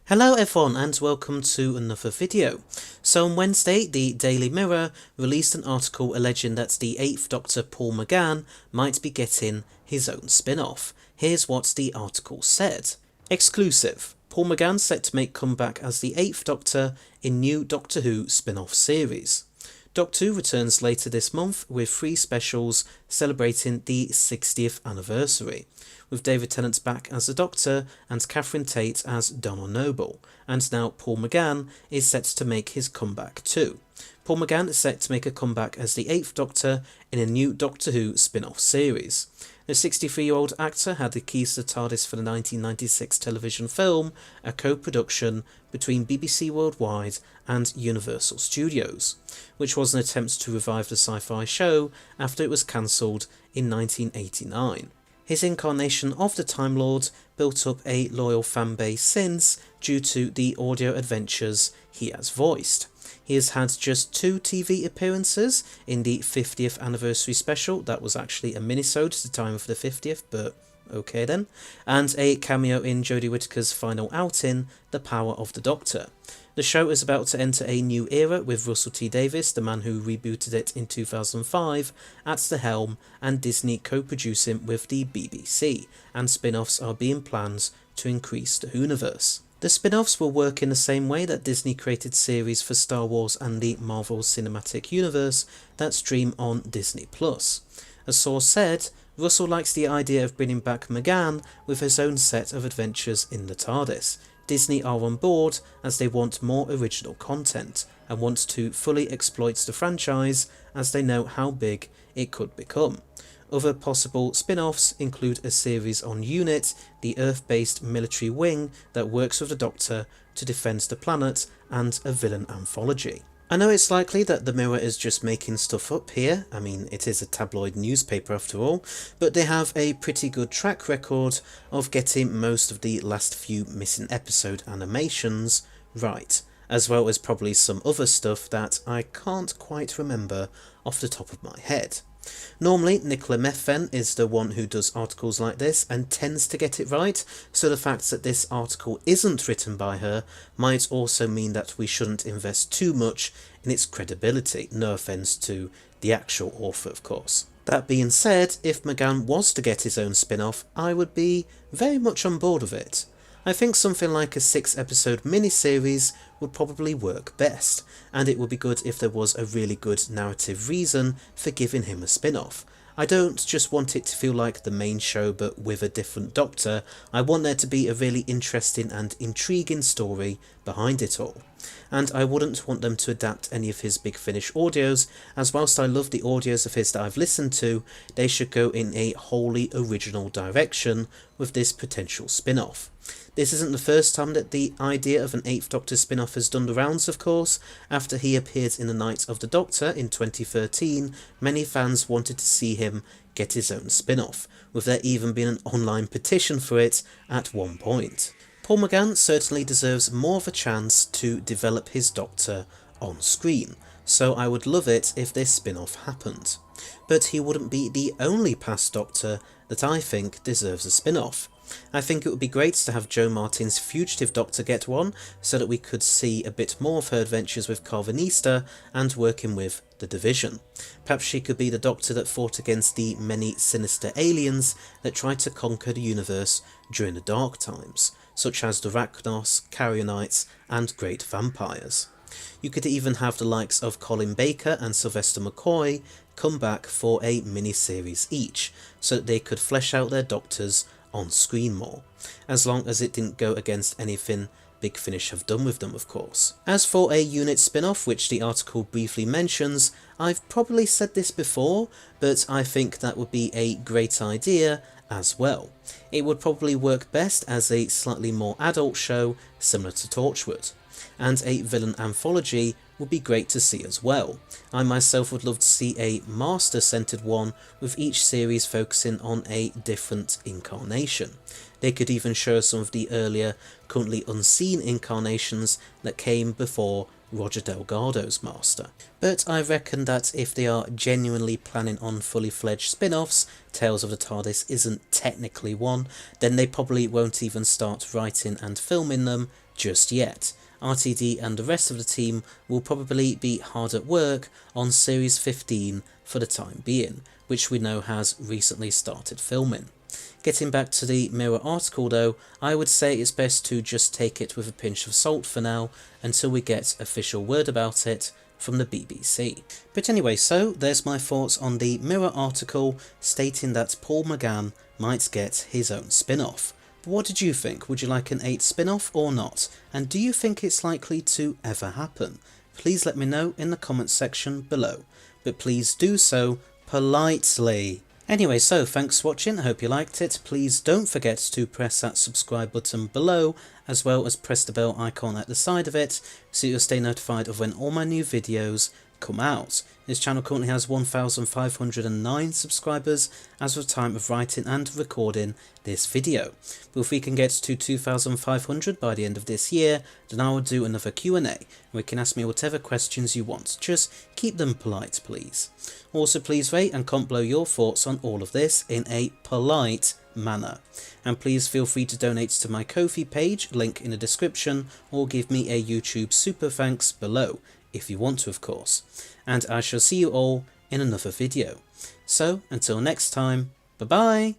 Hello everyone and welcome to another video. So on Wednesday, the Daily Mirror released an article alleging that the 8th Doctor Paul McGann might be getting his own spin-off. Here's what the article said. Exclusive. Paul McGann set to make comeback as the 8th Doctor in new Doctor Who spin-off series. Doctor Who returns later this month with 3 specials celebrating the 60th anniversary, with David Tennant back as the Doctor and Catherine Tate as Donna Noble, and now Paul McGann is set to make his comeback too. Paul McGann is set to make a comeback as the 8th Doctor in a new Doctor Who spin-off series. The 63-year-old actor had the keys to the TARDIS for the 1996 television film, a co-production between BBC Worldwide and Universal Studios, which was an attempt to revive the sci-fi show after it was cancelled in 1989. His incarnation of the Time Lord built up a loyal fan base since, due to the audio adventures he has voiced. He has had just 2 TV appearances in the 50th anniversary special, that was actually a minisode to the time of the 50th, but okay then, and a cameo in Jodie Whittaker's final outing, The Power of the Doctor. The show is about to enter a new era with Russell T Davies, the man who rebooted it in 2005, at the helm, and Disney co-producing with the BBC, and spin-offs are being planned to increase the Whoniverse. The spin-offs will work in the same way that Disney created series for Star Wars and the Marvel Cinematic Universe that stream on Disney+. A source said, Russell likes the idea of bringing back McGann with his own set of adventures in the TARDIS. Disney are on board as they want more original content and want to fully exploit the franchise as they know how big it could become. Other possible spin-offs include a series on UNIT, the Earth-based military wing that works with the Doctor to defend the planet, and a villain anthology. I know it's likely that the Mirror is just making stuff up here, I mean it is a tabloid newspaper after all, but they have a pretty good track record of getting most of the last few missing episode animations right, as well as probably some other stuff that I can't quite remember off the top of my head. Normally, Nicola Methven is the one who does articles like this and tends to get it right, so the fact that this article isn't written by her might also mean that we shouldn't invest too much in its credibility, no offence to the actual author of course. That being said, if McGann was to get his own spin-off, I would be very much on board with it. I think something like a 6-episode miniseries would probably work best, and it would be good if there was a really good narrative reason for giving him a spin-off. I don't just want it to feel like the main show but with a different Doctor, I want there to be a really interesting and intriguing story behind it all. And I wouldn't want them to adapt any of his Big Finish audios, as whilst I love the audios of his that I've listened to, they should go in a wholly original direction with this potential spin-off. This isn't the first time that the idea of an 8th Doctor spin-off has done the rounds, of course. After he appeared in The Night of the Doctor in 2013, many fans wanted to see him get his own spin-off, with there even being an online petition for it at one point. Paul McGann certainly deserves more of a chance to develop his Doctor on screen, so I would love it if this spin-off happened. But he wouldn't be the only past Doctor that I think deserves a spin-off. I think it would be great to have Jo Martin's fugitive Doctor get one, so that we could see a bit more of her adventures with Carvanista and working with the Division. Perhaps she could be the Doctor that fought against the many sinister aliens that tried to conquer the universe during the Dark Times, such as the Rachnos, Carrionites and Great Vampires. You could even have the likes of Colin Baker and Sylvester McCoy come back for a mini-series each, so that they could flesh out their Doctors on screen more, as long as it didn't go against anything Big Finish have done with them of course. As for a UNIT spin-off, which the article briefly mentions, I've probably said this before, but I think that would be a great idea as well. It would probably work best as a slightly more adult show similar to Torchwood, and a villain anthology would be great to see as well. I myself would love to see a master-centered one with each series focusing on a different incarnation. They could even show some of the earlier, currently unseen incarnations that came before Roger Delgado's Master. But I reckon that if they are genuinely planning on fully fledged spin-offs, Tales of the TARDIS isn't technically one, then they probably won't even start writing and filming them just yet. RTD and the rest of the team will probably be hard at work on Series 15 for the time being, which we know has recently started filming. Getting back to the Mirror article though, I would say it's best to just take it with a pinch of salt for now until we get official word about it from the BBC. But anyway, so there's my thoughts on the Mirror article stating that Paul McGann might get his own spin-off. But what did you think? Would you like an 8 spin-off or not? And do you think it's likely to ever happen? Please let me know in the comments section below. But please do so politely. Anyway, so thanks for watching, I hope you liked it. Please don't forget to press that subscribe button below, as well as press the bell icon at the side of it, so you'll stay notified of when all my new videos come out. This channel currently has 1,509 subscribers as of the time of writing and recording this video. But if we can get to 2,500 by the end of this year, then I will do another Q&A, where you can ask me whatever questions you want. Just keep them polite, please. Also, please rate and comment below your thoughts on all of this in a polite manner. And please feel free to donate to my Ko-fi page, link in the description, or give me a YouTube super thanks below, if you want to of course. And I shall see you all in another video. So, until next time, bye bye!